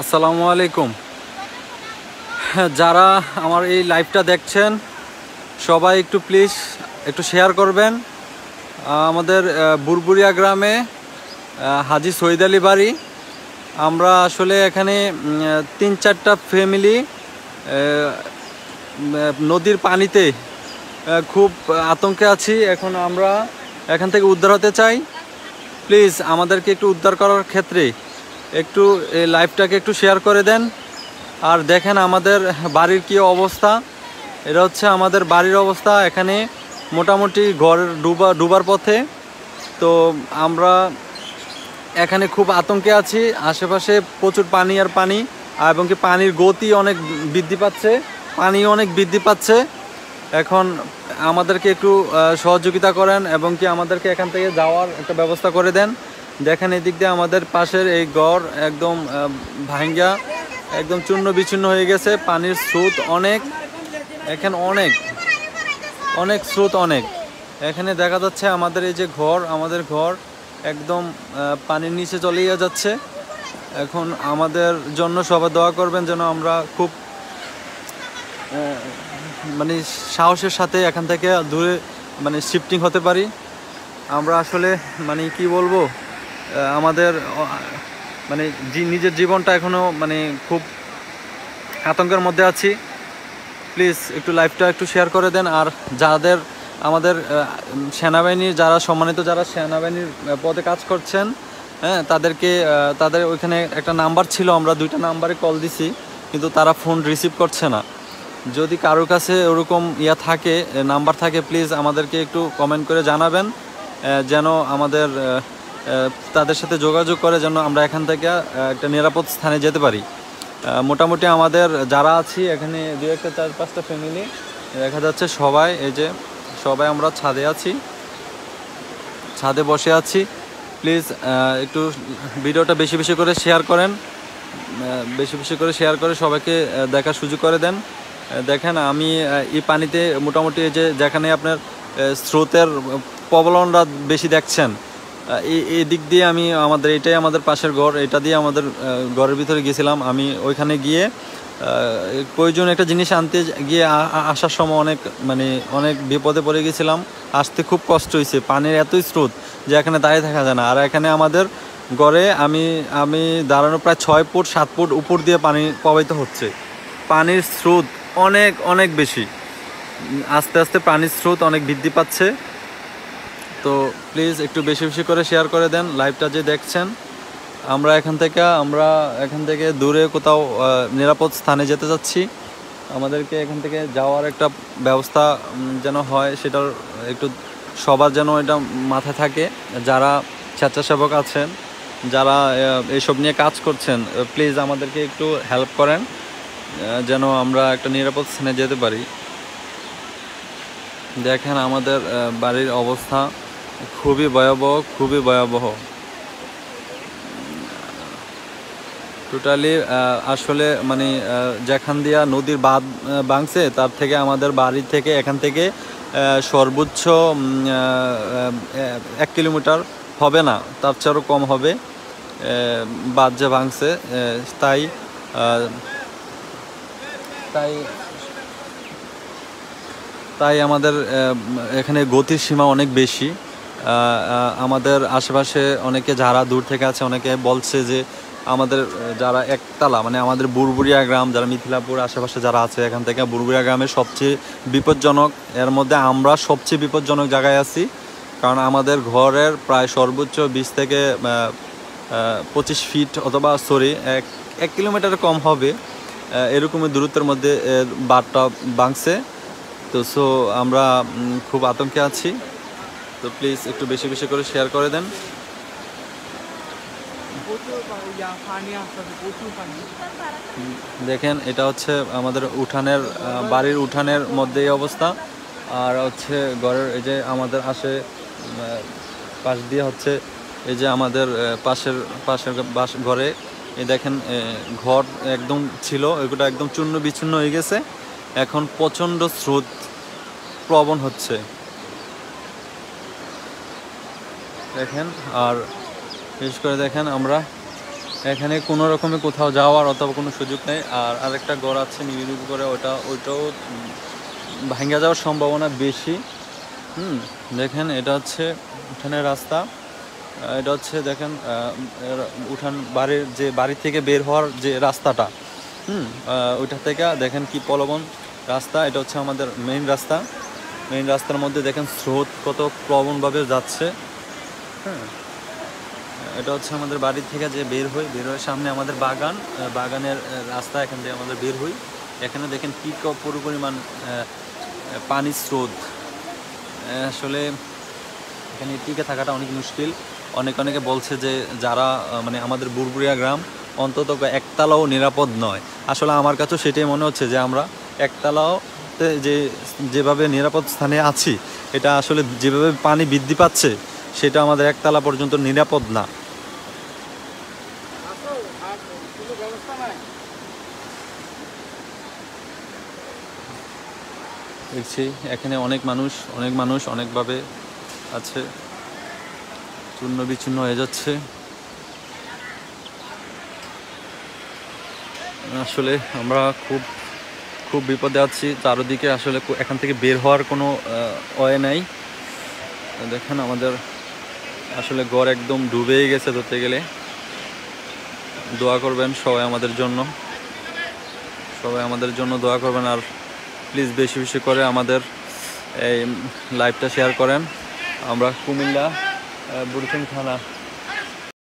আসসালামু আলাইকুম। যারা আমার এই লাইভটা দেখছেন সবাই একটু প্লিজ একটু শেয়ার করবেন। আমাদের বুরবুরিয়া গ্রামে হাজী সৈয়দ আলী বাড়ি। আমরা আসলে এখানে ৩-৪টা ফ্যামিলি নদীর পানিতে খুব আতঙ্কে আছি। এখন আমরা এখান থেকে উদ্ধার হতে চাই। প্লিজ আমাদেরকে একটু উদ্ধার করার ক্ষেত্রে একটু এই লাইভটাকে একটু শেয়ার করে দেন। আর দেখেন আমাদের বাড়ির কি অবস্থা। এটা হচ্ছে আমাদের বাড়ির অবস্থা। এখানে মোটামুটি ঘর ডুবার পথে। তো আমরা এখানে খুব আতঙ্কে আছি। আশেপাশে প্রচুর পানি আর পানি, এবং কি পানির গতি অনেক বৃদ্ধি পাচ্ছে, পানি অনেক বৃদ্ধি পাচ্ছে। এখন আমাদেরকে একটু সহযোগিতা করেন এবং কি আমাদেরকে এখান থেকে যাওয়ার একটা ব্যবস্থা করে দেন। দেখেন এদিক দিয়ে আমাদের পাশের এই ঘর একদম ভাঙ্গা একদম চূর্ণ বিচূর্ণ হয়ে গেছে। পানির স্রোত অনেক, এখানে অনেক স্রোত অনেক। এখানে দেখা যাচ্ছে আমাদের এই যে ঘর, আমাদের ঘর একদম পানির নিচে চলে যাচ্ছে। এখন আমাদের জন্য সবাই দোয়া করবেন যেন আমরা খুব মানে সাহসের সাথে এখান থেকে দূরে মানে শিফটিং হতে পারি। আমরা আসলে মানে কি বলবো, আমাদের মানে নিজের জীবনটা এখনও মানে খুব আতঙ্কের মধ্যে আছি। প্লিজ একটু লাইভটা একটু শেয়ার করে দেন। আর যাদের আমাদের সেনাবাহিনীর যারা সম্মানিত, যারা সেনাবাহিনীর পদে কাজ করছেন, হ্যাঁ, তাদের ওইখানে একটা নাম্বার ছিল, আমরা 2টা নাম্বারে কল দিছি, কিন্তু তারা ফোন রিসিভ করছে না। যদি কারোর কাছে ওরকম থাকে, নাম্বার থাকে, প্লিজ আমাদেরকে একটু কমেন্ট করে জানাবেন, যেন আমাদের তাদের সাথে যোগাযোগ করে যেন আমরা এখান থেকে একটা নিরাপদ স্থানে যেতে পারি। মোটামুটি আমাদের যারা আছি এখানে 2-1 4-5টা ফ্যামিলি দেখা যাচ্ছে। সবাই এই যে সবাই আমরা ছাদে আছি, ছাদে বসে আছি। প্লিজ একটু ভিডিওটা বেশি বেশি করে শেয়ার করেন, বেশি বেশি করে শেয়ার করে সবাইকে দেখার সুযোগ করে দেন। দেখেন আমি এই পানিতে মোটামুটি এই যে যেখানে আপনার স্রোতের প্রবলনটা বেশি দেখছেন, এই দিক দিয়ে আমি এটাই আমাদের পাশের ঘর, এটা দিয়ে আমাদের ঘরের ভিতরে গিয়েছিলাম। আমি ওইখানে গিয়ে প্রয়োজনীয় একটা জিনিস আনতে গিয়ে আসার সময় অনেক বিপদে পড়ে গেছিলাম। আসতে খুব কষ্ট হয়েছে, পানির এতই স্রোত যে এখানে দাঁড়িয়ে থাকা যায় না। আর এখানে আমাদের ঘরে আমি দাঁড়ানো প্রায় 6 ফুট 7 ফুট উপর দিয়ে পানি প্রবাহিত হচ্ছে। পানির স্রোত অনেক অনেক বেশি, আস্তে আস্তে পানির স্রোত অনেক বৃদ্ধি পাচ্ছে। তো প্লিজ একটু বেশি বেশি করে শেয়ার করে দেন লাইভটা যে দেখছেন। আমরা এখান থেকে দূরে কোথাও নিরাপদ স্থানে যেতে যাচ্ছি। আমাদেরকে এখান থেকে যাওয়ার একটা ব্যবস্থা যেন হয়, সেটার একটু সবার যেন এটা মাথায় থাকে। যারা স্বেচ্ছাসেবক আছেন, যারা এইসব নিয়ে কাজ করছেন, প্লিজ আমাদেরকে একটু হেল্প করেন যেন আমরা একটা নিরাপদ স্থানে যেতে পারি। দেখেন আমাদের বাড়ির অবস্থা খুবই ভয়াবহ, খুবই ভয়াবহ। টোটালি আসলে মানে যেখান দিয়া নদীর বাঁধ ভাঙছে তার থেকে আমাদের বাড়ি থেকে এখান থেকে সর্বোচ্চ 1 কিলোমিটার হবে না, তার চেয়েও কম হবে বাঁধ যে ভাঙছে। তাই তাই তাই আমাদের এখানে গতির সীমা অনেক বেশি। আমাদের আশেপাশে অনেকে যারা দূর থেকে আছে, অনেকে বলছে যে আমাদের যারা একতলা মানে আমাদের বুরবুরিয়া গ্রাম, যারা মিথিলাপুর আশেপাশে যারা আছে, এখান থেকে বুরবুরিয়া গ্রামে সবচেয়ে বিপজ্জনক। এর মধ্যে আমরা সবচেয়ে বিপজ্জনক জায়গায় আছি, কারণ আমাদের ঘরের প্রায় সর্বোচ্চ 20 থেকে 25 ফিট অথবা 1 কিলোমিটার কম হবে এরকমই দূরত্বের মধ্যে বাঁধটা ভাঙছে। তো আমরা খুব আতঙ্কে আছি। তো প্লিজ একটু বেশি বেশি করে শেয়ার করে দেন। দেখেন এটা হচ্ছে আমাদের উঠানের বাড়ির উঠানের মধ্যে এই অবস্থা। আর হচ্ছে ঘরের এই যে আমাদের পাশ দিয়ে হচ্ছে এই যে আমাদের পাশের ঘরে এই দেখেন ঘর একদম ছিল, এগুলো একদম চূর্ণ বিচূর্ণ হয়ে গেছে। এখন প্রচণ্ড স্রোত প্রবণ হচ্ছে দেখেন। আর বিশেষ করে দেখেন আমরা এখানে কোনো রকমে কোথাও যাওয়ার অথবা কোনো সুযোগ নেই। আর আরেকটা ঘর আছে নিরিবিলি করে, ওইটাও ভাঙা যাওয়ার সম্ভাবনা বেশি। দেখেন এটা হচ্ছে উঠানের রাস্তা। এটা হচ্ছে দেখেন উঠান বাড়ির যে বাড়ি থেকে বের হওয়ার যে রাস্তাটা, ওইটা থেকে দেখেন কি প্রলোভন রাস্তা। এটা হচ্ছে আমাদের মেইন রাস্তা। মেইন রাস্তার মধ্যে দেখেন স্রোত কত প্রবণভাবে যাচ্ছে। এটা হচ্ছে আমাদের বাড়ি থেকে যে বের হয়ে সামনে আমাদের বাগানের রাস্তা, এখান থেকে আমাদের বের হই। এখানে দেখেন কি পুরো পরিমাণ পানির স্রোত। আসলে এখানে টিকে থাকাটা অনেক মুশকিল। অনেকে বলছে যে যারা মানে আমাদের বুরবুরিয়া গ্রাম অন্তত একতলাও নিরাপদ নয়। আসলে আমার কাছেও সেটাই মনে হচ্ছে যে আমরা একতলাওতে যেভাবে নিরাপদ স্থানে আছি, এটা আসলে যেভাবে পানি বৃদ্ধি পাচ্ছে সেটা আমাদের একতলা পর্যন্ত নিরাপদ না। দেখছি এখানে অনেক মানুষ অনেকভাবে আছে, চূর্ণ বিচূর্ণ হয়ে যাচ্ছে। আসলে আমরা খুব বিপদে আছি। চারদিকে আসলে এখান থেকে বের হওয়ার কোনো ওয়ে নাই। দেখেন আমাদের আসলে ঘর একদম ডুবেই গেছে ধরতে গেলে। দোয়া করবেন সবাই আমাদের জন্য দোয়া করবেন। আর প্লিজ বেশি করে আমাদের এই লাইভটা শেয়ার করেন। আমরা কুমিল্লা বুড়িচং থানা